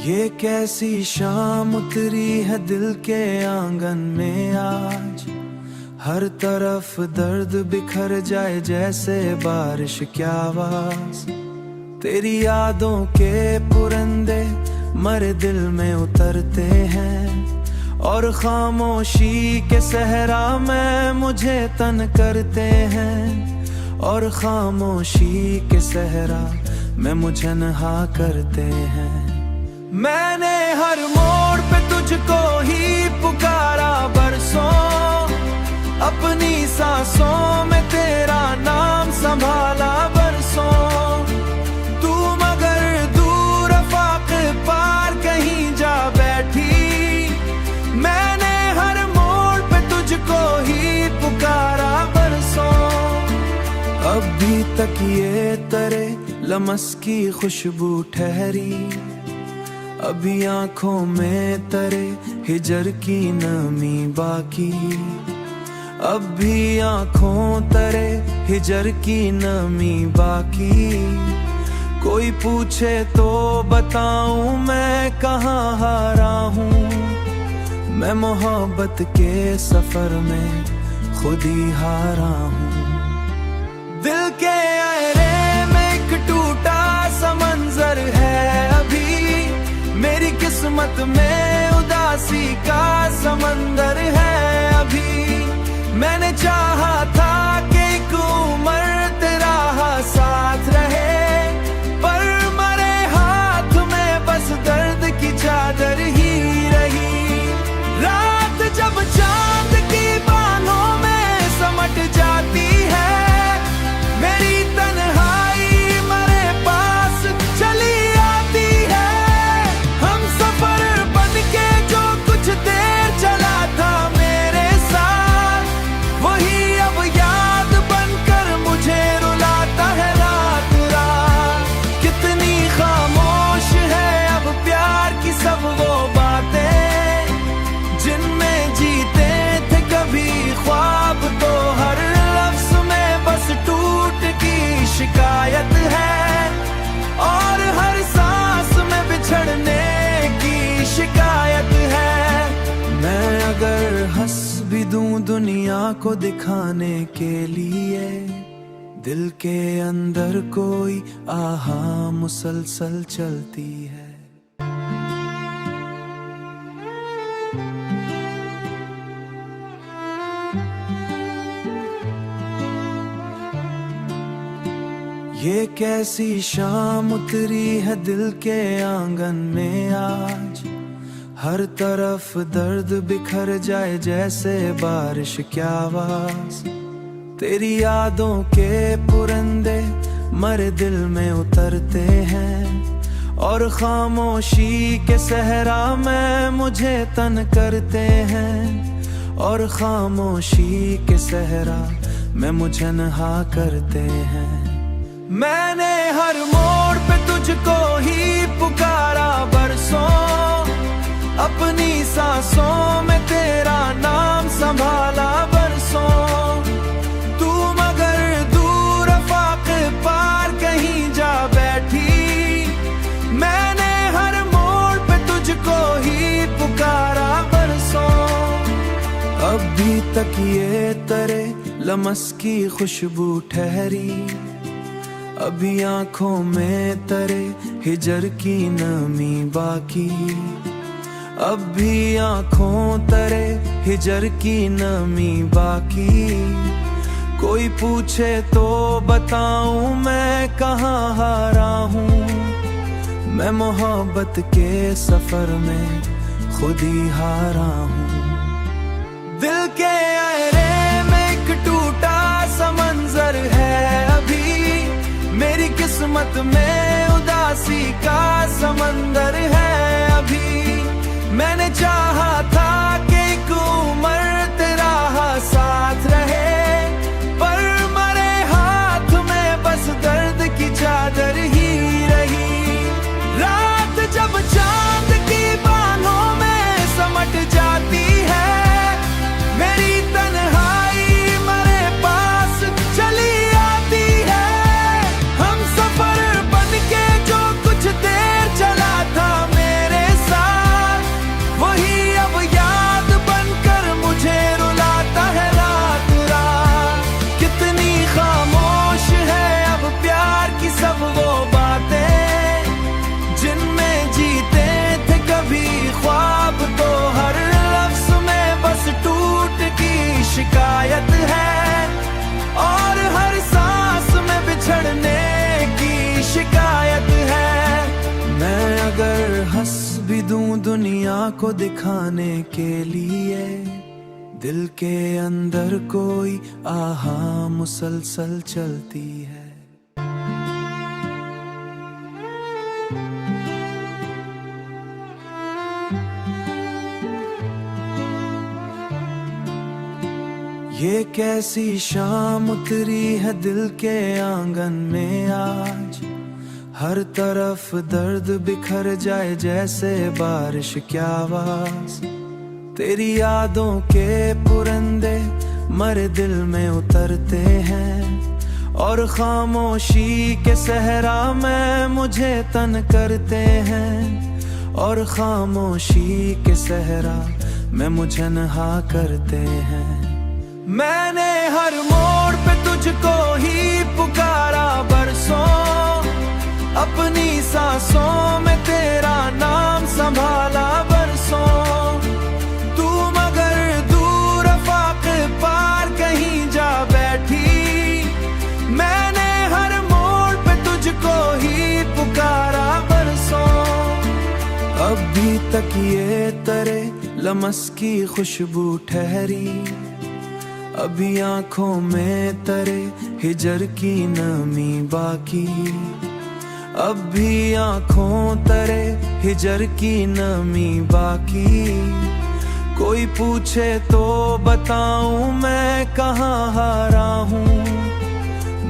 ये कैसी शाम उतरी है दिल के आंगन में आज। हर तरफ दर्द बिखर जाए जैसे बारिश की आवाज। तेरी यादों के पुरंदे मरे दिल में उतरते हैं और खामोशी के सहरा में मुझे तन करते हैं। और खामोशी के सहरा में मुझे नहा करते हैं। मैंने हर मोड़ पे तुझको ही पुकारा बरसों, अपनी सांसों में तेरा नाम संभाला बरसों। तू मगर दूर आफाक पार कहीं जा बैठी। मैंने हर मोड़ पे तुझको ही पुकारा बरसों। अब भी तक ये तरे लमस की खुशबू ठहरी, अभी आंखों में तरे हिजर की नमी बाकी। अब भी आंखों तरे हिजर की नमी बाकी। कोई पूछे तो बताऊं मैं कहाँ हारा हूँ। मैं मोहब्बत के सफर में खुद ही हारा हूँ। दिल के अहरे में एक टूटा सा मंजर है अभी। मेरी किस्मत में उदासी का समंदर है अभी। मैंने चाहा था कि एक उम्र तेरा साथ रहे, पर मरे हाथ में बस दर्द की चादर ही रही। रात जब चांद की बाहों में समट जाती है, मेरी तन्हाई मरे पास चली आती है। हम सफर बनके जो कुछ देर चला था मेरे साथ, वही अब याद बनकर मुझे रुलाता है रात रात। कितनी खामोश है अब प्यार की सब वो बातें, जिनमें जीते थे कभी ख्वाब। तो हर लफ्ज में बस टूट की शिकायत है, और हर सांस में बिछड़ने की शिकायत है। मैं अगर हंस भी दूं दुनिया को दिखाने के लिए, दिल के अंदर कोई आहा मुसलसल चलती है। ये कैसी शाम उतरी है दिल के आंगन में आज। हर तरफ दर्द बिखर जाए जैसे बारिश की आवाज। तेरी यादों के पुरंदे मरे दिल में उतरते हैं और खामोशी के सहरा में मुझे तन करते हैं। और खामोशी के सहरा में मुझे नहा करते हैं। मैंने हर मोड़ पे तुझको ही पुकारा बरसों, अपनी सांसों में तेरा नाम संभाला बरसों। तू मगर दूर आफाक पार कहीं जा बैठी। मैंने हर मोड़ पे तुझको ही पुकारा बरसों। अब भी तक ये तरे लमस की खुशबू ठहरी, अभी आंखों में तरे हिजर की नमी बाकी। अब भी आंखों तरे हिजर की नमी बाकी। कोई पूछे तो बताऊं मैं कहाँ हारा हूँ। मैं मोहब्बत के सफर में खुद ही हारा हूँ। दिल के अहरे में एक टूटा सा मंजर है अभी। मेरी किस्मत में उदासी का समंदर है अभी। मैंने चाहा था कि एक उम्र तेरा साथ रहे, पर मरे हाथ में बस दर्द की चादर ही रही। रात जब चांद की बाहों में समट जाती है, मेरी तन्हाई मरे पास चली आती है। हम सफर बनके जो कुछ देर चला था मेरे को दिखाने के लिए दिल के अंदर कोई आहा मुसलसल चलती है। ये कैसी शाम उतरी है दिल के आंगन में आज, हर तरफ दर्द बिखर जाए जैसे बारिश की आवाज। तेरी यादों के पुरंदे मरे दिल में उतरते हैं और खामोशी के सहरा में मुझे तन करते हैं, और खामोशी के सहरा में मुझे नहा करते हैं। मैंने हर मोड़ पे तुझको ही पुकारा बरसों, अपनी सांसों में तेरा नाम संभाला बरसों। तू मगर दूर आफाक पार कहीं जा बैठी, मैंने हर मोड़ पे तुझको ही पुकारा बरसों। अब भी तक ये तरे लमस की खुशबू ठहरी, अभी आंखों में तरे हिजर की नमी बाकी। अब भी आंखों तरे हिजर की नमी बाकी। कोई पूछे तो बताऊं मैं कहाँ हारा हूँ,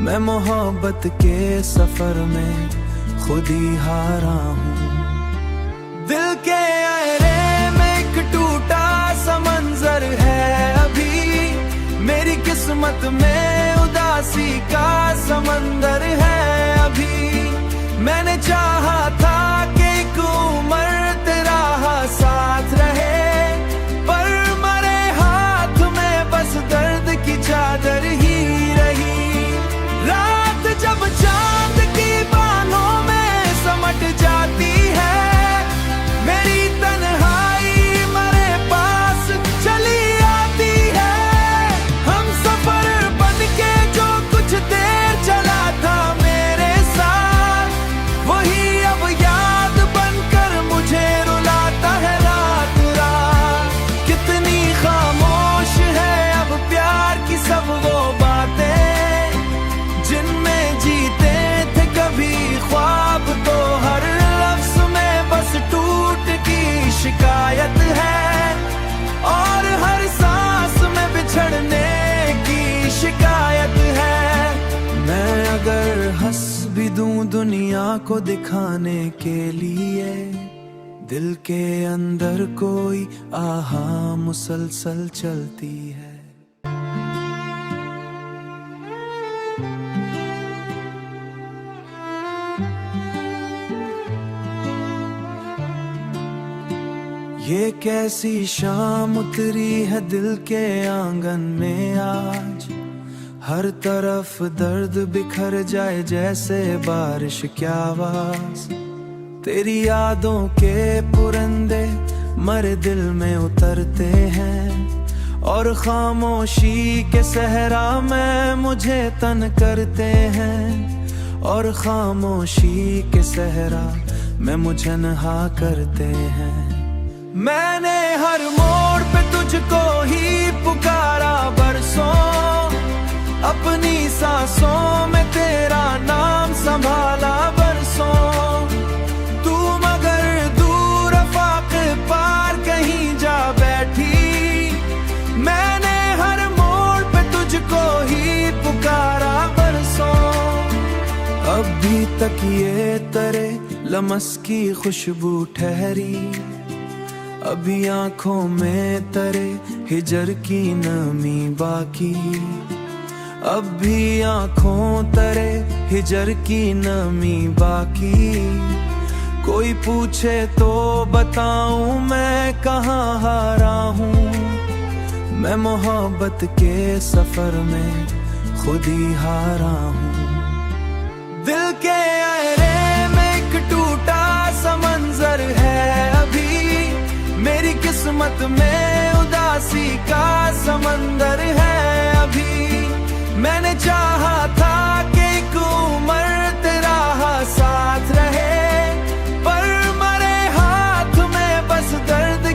मैं मोहब्बत के सफर में खुद ही हारा हूँ। दिल के अरे में एक टूटा सा मंजर है अभी, मेरी किस्मत में उदासी का समंदर है अभी। मैंने चाहा था कि एक उम्र तेरा साथ रहे, पर मरे हाथ में बस दर्द की चादर ही रही। रात जब चांद की बाहों में समट जाती है, मेरी तन्हाई मरे पास चली आती है। हम सफर बन के जो कुछ देर चला था मेरे साथ, वही अब याद बनकर मुझे रुलाता है रात रात। कितनी खामोश है अब प्यार की सब वो बातें, जिनमें जीते थे कभी ख्वाब, तो हर लफ्ज में बस टूट की शिकायत है, और हर सांस में बिछड़ने की शिकायत है। मैं अगर हंस भी दूं दुनिया को दिखाने के लिए, दिल के अंदर कोई आहा मुसलसल चलती है। ये कैसी शाम उतरी है दिल के आंगन में आज, हर तरफ दर्द बिखर जाए जैसे बारिश की आवाज। तेरी यादों के पुरंदे मरे दिल में उतरते हैं, और खामोशी के सहरा में मुझे तन करते हैं, और खामोशी के सहरा में मुझे नहा करते हैं। मैंने हर मोड़ पे तुझको ही पुकारा बरसों, अपनी सांसों में तेरा नाम संभाला बरसों। तू मगर दूर आफाक पार कहीं जा बैठी, मैंने हर मोड़ पे तुझको ही पुकारा बरसों। अब भी तक ये तरे लमस की खुशबू ठहरी, अभी आंखों में तरे हिजर की नमी बाकी। अब भी आंखों तरे हिजर की नमी बाकी। कोई पूछे तो बताऊं मैं कहाँ हारा हूँ, मैं मोहब्बत के सफर में खुद ही हारा हूँ। दिल के अरे में एक टूटा सा मंजर है अभी, मेरी किस्मत में उदासी का समंदर है अभी। मैंने चाहा था कि एक उम्र तेरा साथ रहे, पर मरे हाथ में बस दर्द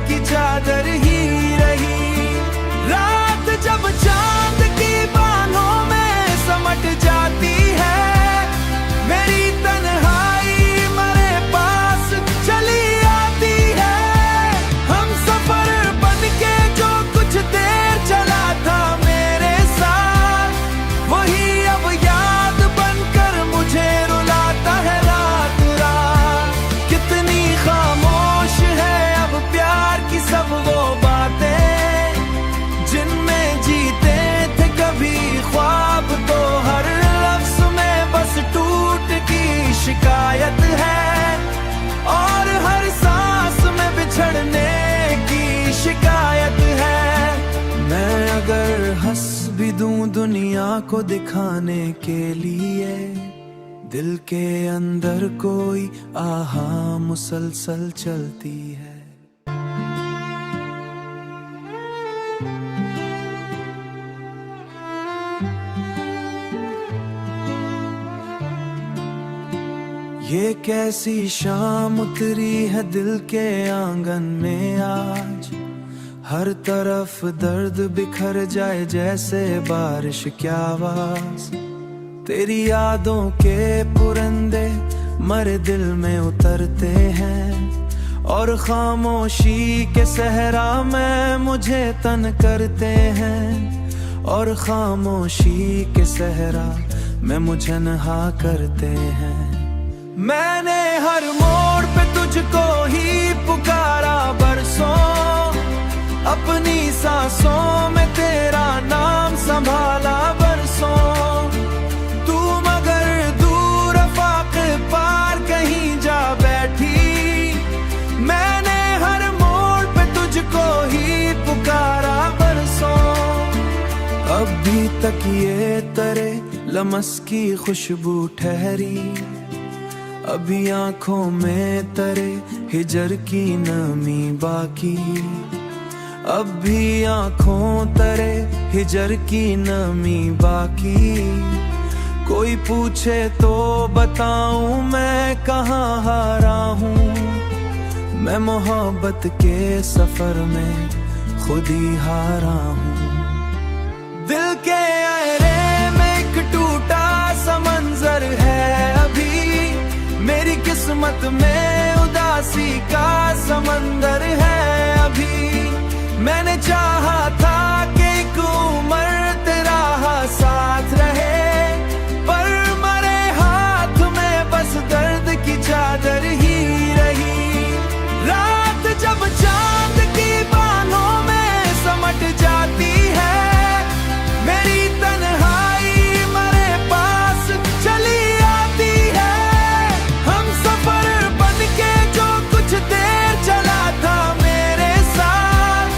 हंस भी दूं दुनिया को दिखाने के लिए, दिल के अंदर कोई आहा मुसलसल चलती है। ये कैसी शाम उतरी है दिल के आंगन में आज, हर तरफ दर्द बिखर जाए जैसे बारिश की आवाज। तेरी यादों के पुरंदे मरे दिल में उतरते हैं, और खामोशी के सहरा में मुझे तन करते हैं, और खामोशी के सहरा में मुझे नहा करते हैं। मैंने हर मोड़ पे तुझको ही पुकारा बरसों, अपनी सांसों में तेरा नाम संभाला बरसों। तू मगर दूर आफाक पार कहीं जा बैठी, मैंने हर मोड़ पे तुझको ही पुकारा बरसों। अब भी तकिए तरे लमस की खुशबू ठहरी, अभी आंखों में तरे हिजर की नमी बाकी। अब भी आंखों तरे हिजर की नमी बाकी। कोई पूछे तो बताऊं मैं कहाँ हारा हूँ, मैं मोहब्बत के सफर में खुद ही हारा हूँ। दिल के अहरे में एक टूटा सा मंजर है अभी, मेरी किस्मत में उदासी का समंदर है अभी। मैंने चाहा था कि एक उम्र तेरा साथ रहे, पर मरे हाथ में बस दर्द की चादर ही रही। रात जब चांद की बाहों में समट जाती है, मेरी तन्हाई मरे पास चली आती है। हम सफर बन के जो कुछ देर चला था मेरे साथ,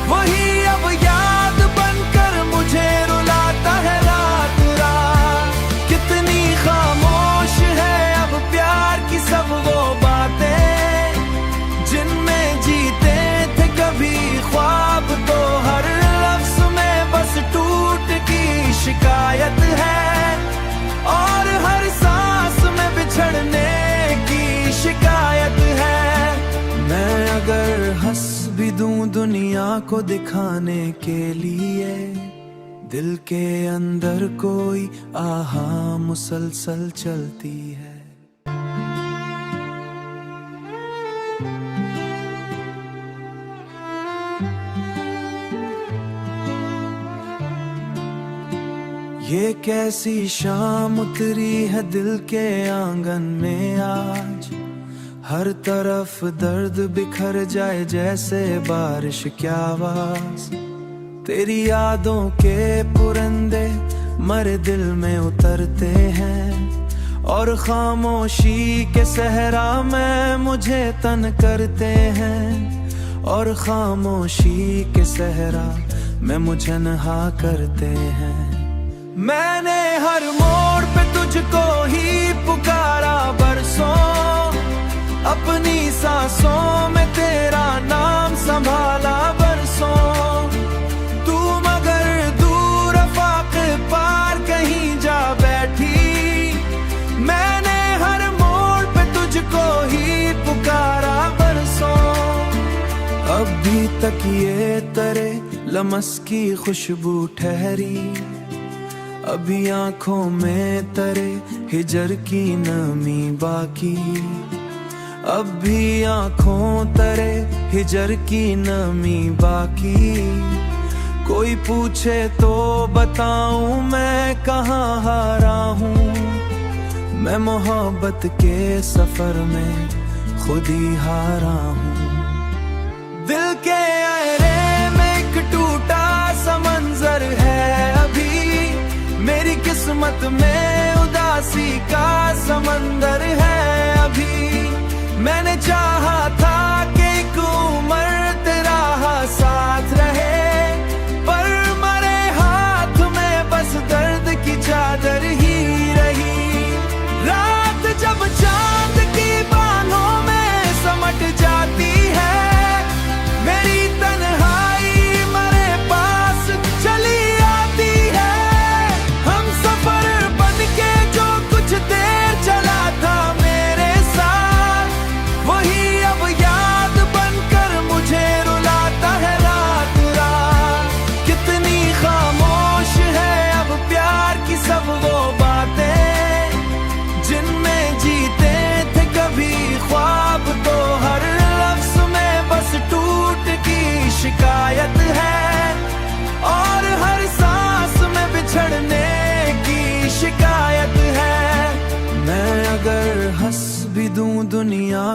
वही अब याद बनकर मुझे रुलाता है रात रात। कितनी खामोश है अब प्यार की सब वो बातें, जिनमें जीते थे कभी ख्वाब। तो हर लफ्ज में बस टूट की शिकायत है, और हर सांस में बिछड़ने की शिकायत है। मैं अगर हंस भी दूं दुनिया को दिखाने के लिए, दिल के अंदर कोई आहा मुसलसल चलती है। ये कैसी शाम उतरी है दिल के आंगन में आज, हर तरफ दर्द बिखर जाए जैसे बारिश की आवाज। तेरी यादों के पुरंदे मरे दिल में उतरते हैं, और खामोशी के सहरा में मुझे तन करते हैं, और खामोशी के सहरा में मुझे नहा करते हैं। मैंने हर मोड़ पे तुझको ही पुकारा बरसों, अपनी सांसों में तेरा नाम संभाला बरसों। तू मगर दूर आफाक पार कहीं जा बैठी, मैंने हर मोड़ पे तुझको ही पुकारा बरसों। अब भी तकिए तरे लमस की खुशबू ठहरी, अभी आंखों में तरे हिजर की नमी बाकी। अब भी आंखों तरे हिजर की नमी बाकी। कोई पूछे तो बताऊं मैं कहाँ हारा हूँ, मैं मोहब्बत के सफर में खुद ही हारा हूँ। दिल के अहरे में एक टूटा सा मंजर है अभी, मेरी किस्मत में उदासी का समंदर है अभी। मैंने चाहा था कि एक उम्र तेरा साथ रहे, पर मरे हाथ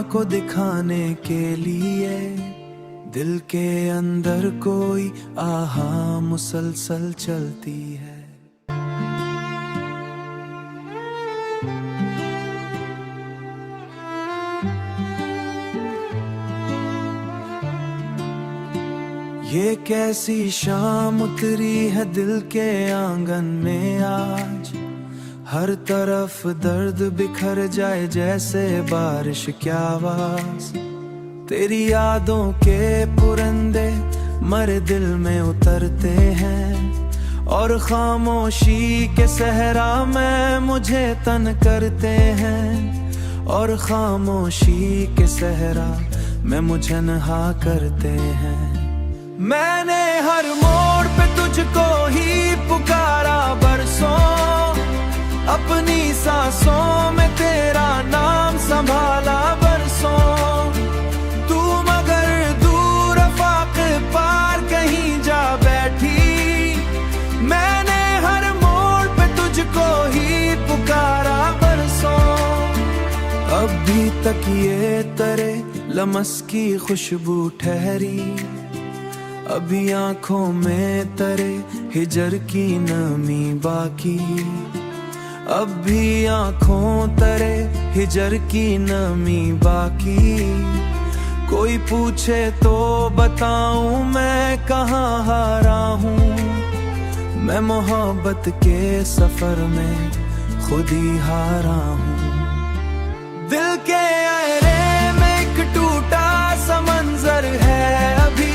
को दिखाने के लिए दिल के अंदर कोई आहा मुसलसल चलती है। ये कैसी शाम उतरी है दिल के आंगन में आज, हर तरफ दर्द बिखर जाए जैसे बारिश की आवाज। तेरी यादों के पुरंदे मरे दिल में उतरते हैं और खामोशी के सहरा में मुझे तन करते हैं, और खामोशी के सहरा में मुझे नहा करते हैं। मैंने हर मोड़ पे तुझको ही पुकारा बरसों, अपनी सांसों में तेरा नाम संभाला बरसों। तू मगर दूर आफाक पार कहीं जा बैठी, मैंने हर मोड़ पे तुझको ही पुकारा बरसों। अब भी तक ये तरे लमस की खुशबू ठहरी, अभी आंखों में तरे हिजर की नमी बाकी। अब भी आंखों तरे हिजर की नमी बाकी। कोई पूछे तो बताऊं मैं कहाँ हारा हूँ, मैं मोहब्बत के सफर में खुद ही हारा हूँ। दिल के अरे में एक टूटा सा मंजर है अभी,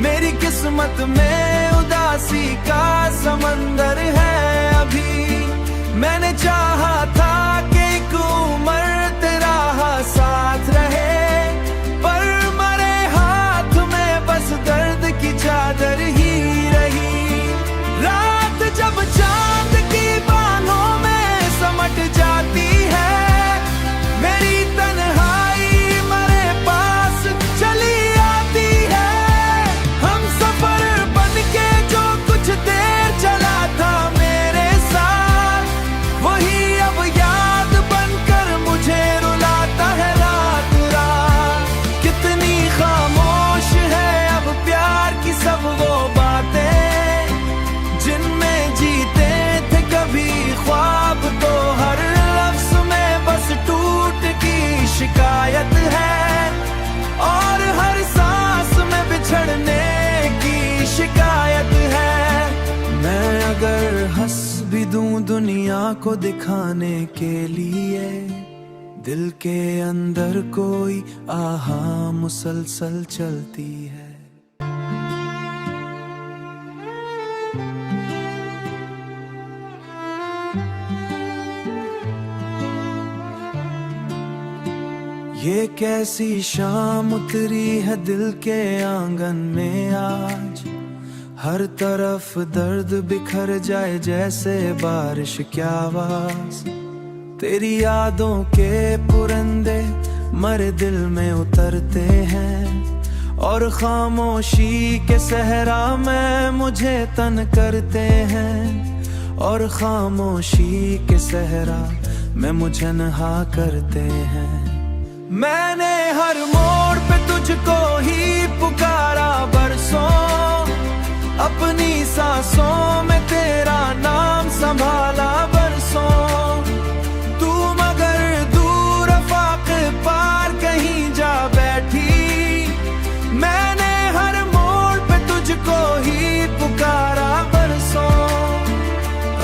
मेरी किस्मत में उदासी का समंदर है अभी। मैंने चाहा था कि एक उम्र तेरा साथ रहे, पर मरे हाथ में बस दर्द की चादर ही रही। रात जब चांद की बाहों में समट जाती है, मेरी तन्हाई मरे पास चली आती है। हम सफर बनके जो कुछ देर चला था मेरे साथ, वही अब याद बनकर मुझे रुलाता है रात रात। कितनी खामोश है अब प्यार की सब वो बातें, जिनमें जीते थे कभी ख्वाब, तो हर लफ्ज में बस टूट की शिकायत है, और हर सांस में बिछड़ने की शिकायत है। मैं अगर हंस भी दूं दुनिया को दिखाने के लिए, दिल के अंदर कोई आहा मुसलसल चलती है। ये कैसी शाम उतरी है दिल के आंगन में आज, हर तरफ दर्द बिखर जाए जैसे बारिश की आवाज। तेरी यादों के पुरंदे मरे दिल में उतरते हैं, और खामोशी के सहरा में मुझे तन करते हैं, और खामोशी के सहरा में मुझे नहा करते हैं। मैंने हर मोड़ पे तुझको ही पुकारा बरसों, अपनी सांसों में तेरा नाम संभाला बरसों। तू मगर दूर आफाक पार कहीं जा बैठी, मैंने हर मोड़ पे तुझको ही पुकारा बरसों।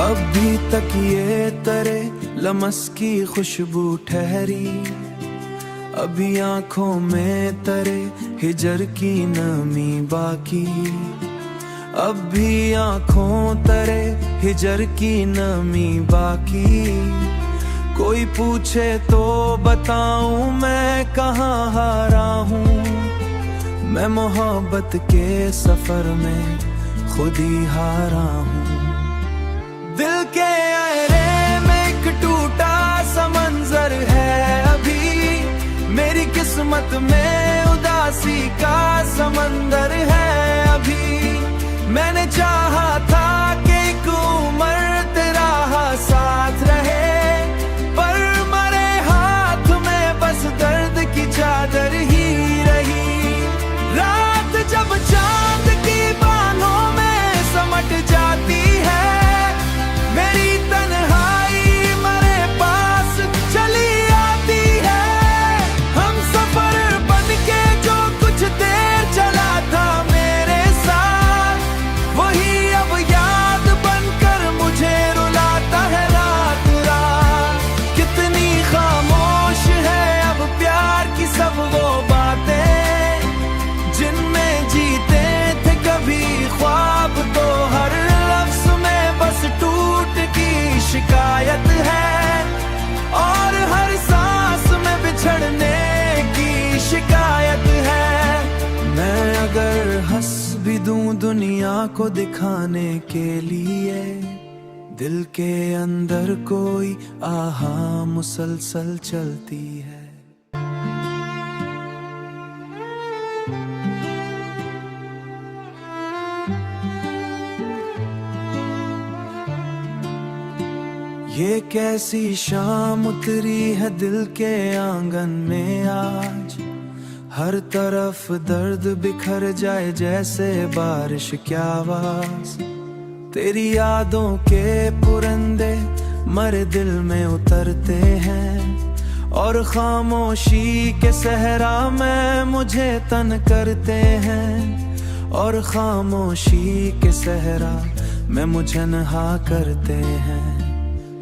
अब भी तक ये तरे लमस की खुशबू ठहरी, अभी आंखों में तरे हिजर की नमी बाकी। अब भी आंखों तरे हिजर की नमी बाकी। कोई पूछे तो बताऊं मैं कहाँ हारा हूँ, मैं मोहब्बत के सफर में खुद ही हारा हूँ। दिल के अरे में एक टूटा सा मंजर है अभी, मेरी किस्मत में उदासी का समंदर है अभी। मैंने चाहा था कि एक उम्र तेरा साथ रहे, पर मरे हाथ में बस दर्द को दिखाने के लिए दिल के अंदर कोई आहा मुसलसल चलती है। ये कैसी शाम उतरी है दिल के आंगन में आज, हर तरफ दर्द बिखर जाए जैसे बारिश की आवाज। तेरी यादों के पुरंदे मरे दिल में उतरते हैं और खामोशी के सहरा में मुझे तन करते हैं, और खामोशी के सहरा में मुझे नहा करते हैं।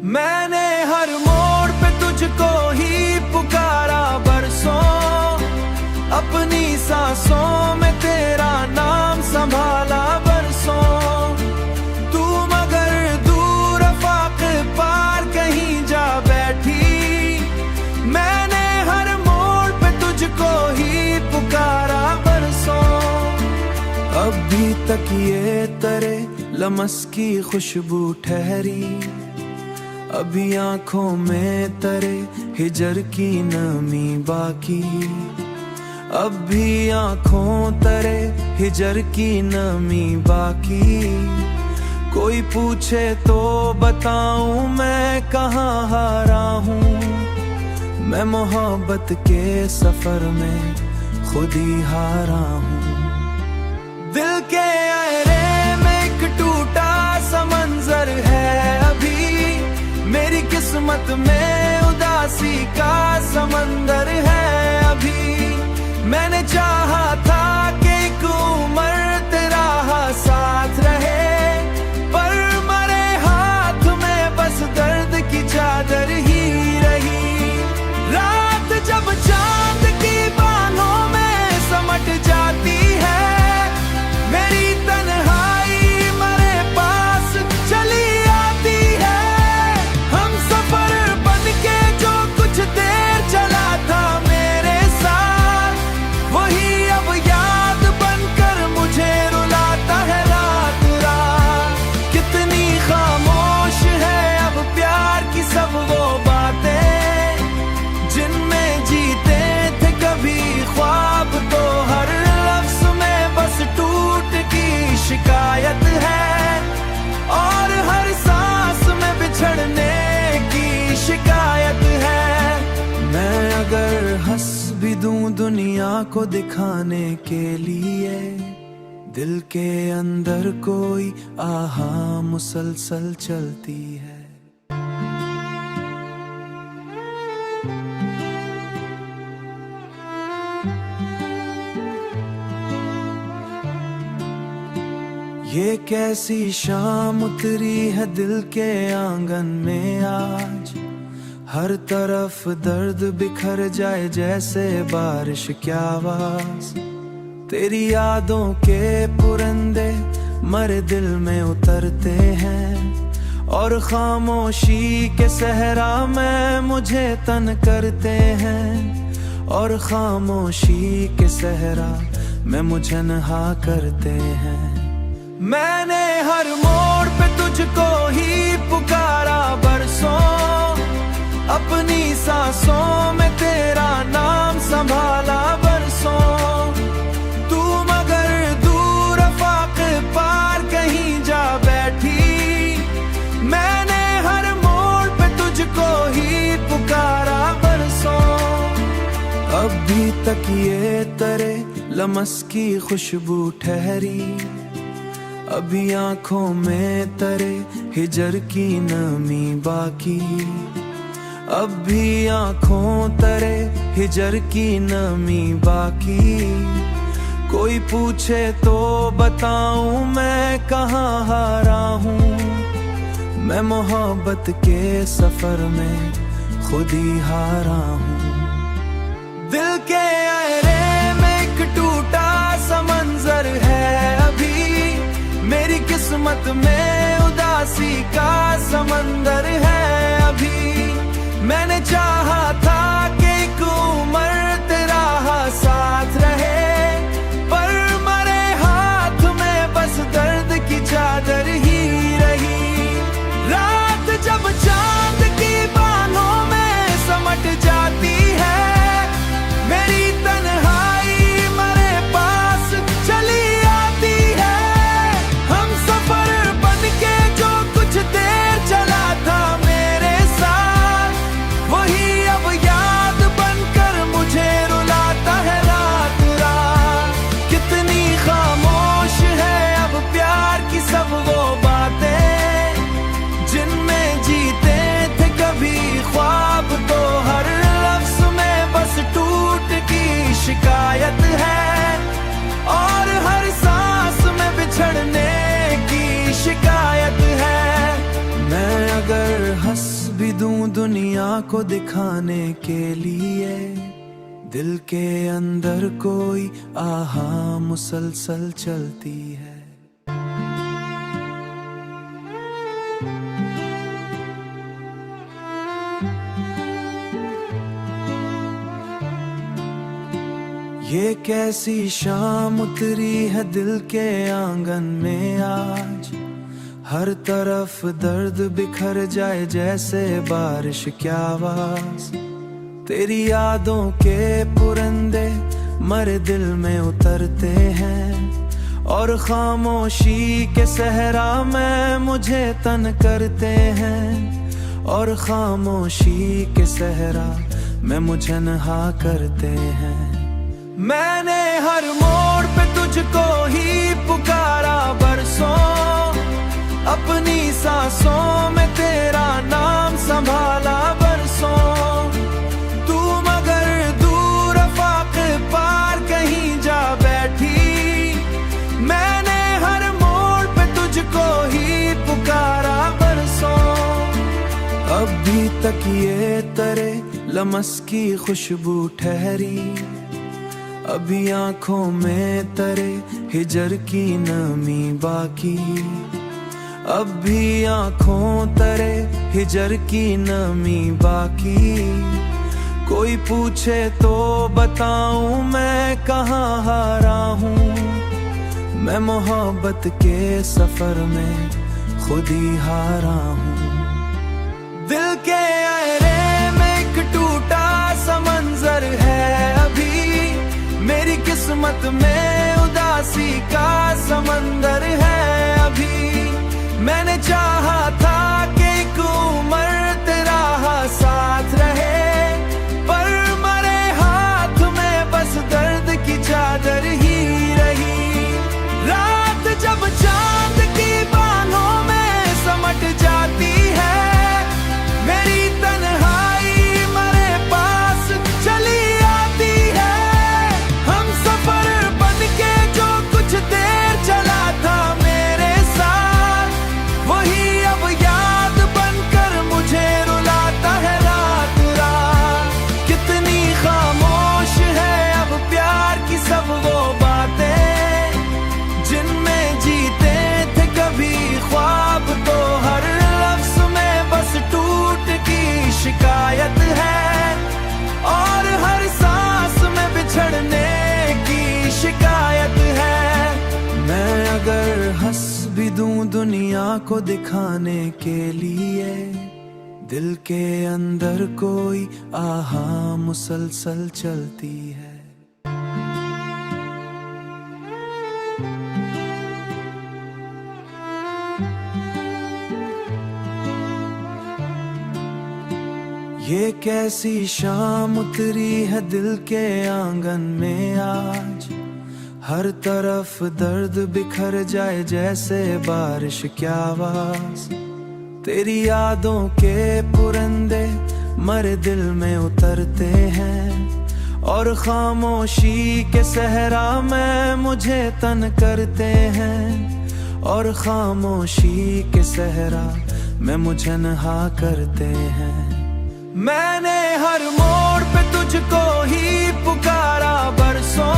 मैंने हर मोड़ पे तुझको ही पुकारा बरसों, अपनी सांसों में तेरा नाम संभाला बरसों। तू मगर दूर आफाक पार कहीं जा बैठी, मैंने हर मोड़ पे तुझको ही पुकारा बरसों। अब भी तक ये तरे लमस की खुशबू ठहरी, अभी आंखों में तरे हिजर की नमी बाकी। अब भी आंखों तरे हिजर की नमी बाकी। कोई पूछे तो बताऊं मैं कहाँ हारा हूँ, मैं मोहब्बत के सफर में खुद ही हारा हूँ। दिल के अहरे में एक टूटा सा मंजर है अभी, मेरी किस्मत में उदासी का समंदर है अभी। मैंने चाहा था कि एक उम्र तेरा साथ रहे, पर मरे हाथ में बस दर्द की चादर ही रही। रात जब चांद की बाहों में समट जाती है, मेरी तन्हाई मरे पास चली आती है। हम सफर बन के जो कुछ देर चला था मेरे साथ, वही अब याद बनकर मुझे रुलाता है रात रात। कितनी खामोश है अब प्यार की सब वो बातें, जिनमें जीते थे कभी ख्वाब। तो हर लफ्ज में बस टूट की शिकायत है, और हर सांस में बिछड़ने की शिकायत है। मैं अगर हंस भी दूं दुनिया को दिखाने के लिए, दिल के अंदर कोई आहा मुसलसल चलती है। ये कैसी शाम उतरी है दिल के आंगन में आज, हर तरफ दर्द बिखर जाए जैसे बारिश की आवाज। तेरी यादों के पुरंदे मरे दिल में उतरते हैं, और खामोशी के सहरा में मुझे तन करते हैं, और खामोशी के सहरा में मुझे नहा करते हैं। मैंने हर मोड़ पे तुझको ही पुकारा बरसों, अपनी सांसों में तेरा नाम संभाला बरसों। तू मगर दूर आफाक पार कहीं जा बैठी, मैंने हर मोड़ पे तुझको ही पुकारा बरसों। अब भी तक ये तरे लमस की खुशबू ठहरी, अभी आंखों में तरे हिजर की नमी बाकी। अब भी आंखों तरे हिजर की नमी बाकी। कोई पूछे तो बताऊं मैं कहाँ हारा हूँ, मैं मोहब्बत के सफर में खुद ही हारा हूँ। दिल के अहरे में एक टूटा सा मंजर है अभी, मेरी किस्मत में उदासी का समंदर है अभी। मैंने चाहा था कि एक उम्र तेरा साथ रहे, पर मरे हाथ में बस दर्द दूं दुनिया को दिखाने के लिए, दिल के अंदर कोई आहा मुसलसल चलती है। ये कैसी शाम उतरी है दिल के आंगन में आज, हर तरफ दर्द बिखर जाए जैसे बारिश की आवाज। तेरी यादों के पुरंदे मरे दिल में उतरते हैं, और खामोशी के सहरा में मुझे तन करते हैं, और खामोशी के सहरा में मुझे नहा करते हैं। मैंने हर मोड़ पे तुझको ही पुकारा बरसों, अपनी सांसों में तेरा नाम संभाला बरसों। तू मगर दूर फाके पार कहीं जा बैठी, मैंने हर मोड़ पे तुझको ही पुकारा बरसों। अब भी तक ये तरे लमस की खुशबू ठहरी, अभी आंखों में तरे हिजर की नमी बाकी। अब भी आंखों तरे हिजर की नमी बाकी। कोई पूछे तो बताऊं मैं कहाँ हारा हूँ, मैं मोहब्बत के सफर में खुद ही हारा हूँ। दिल के अरे में एक टूटा सा मंजर है अभी, मेरी किस्मत में उदासी का समंदर है अभी। मैंने चाहा था कि एक उम्र तेरा साथ रहे, पर मरे हाथ में बस दर्द की चादर ही रही। रात जब चांद की बाहों में समट जाती है, मेरी तन्हाई मरे पास चली आती है। हम सफर बनके जो कुछ देर चला था मेरे साथ, वही अब याद बनकर मुझे रुलाता है रात रात। कितनी खामोश है अब प्यार की सब वो बातें, जिनमें जीते थे कभी ख्वाब, तो हर लफ्ज में बस टूट की शिकायत है, और हर सांस में बिछड़ने की शिकायत है। मैं अगर हंस भी दूं दुनिया को दिखाने के लिए, दिल के अंदर कोई आहा मुसलसल चलती है। ये कैसी शाम उतरी है दिल के आंगन में आज, हर तरफ दर्द बिखर जाए जैसे बारिश की आवाज। तेरी यादों के पुरंदे मरे दिल में उतरते हैं, और खामोशी के सहरा में मुझे तन करते हैं, और खामोशी के सहरा में मुझे नहा करते हैं। मैंने हर मोड़ पे तुझको ही पुकारा बरसों,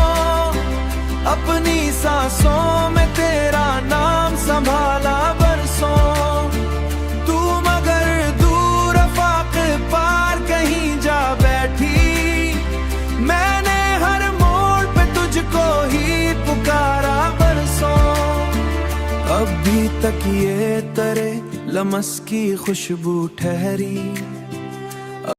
अपनी सांसों में तेरा नाम संभाला बरसों। तू मगर दूर फाके पार कहीं जा बैठी, मैंने हर मोड़ पे तुझको ही पुकारा बरसों। अब भी तक ये तरे लमस की खुशबू ठहरी,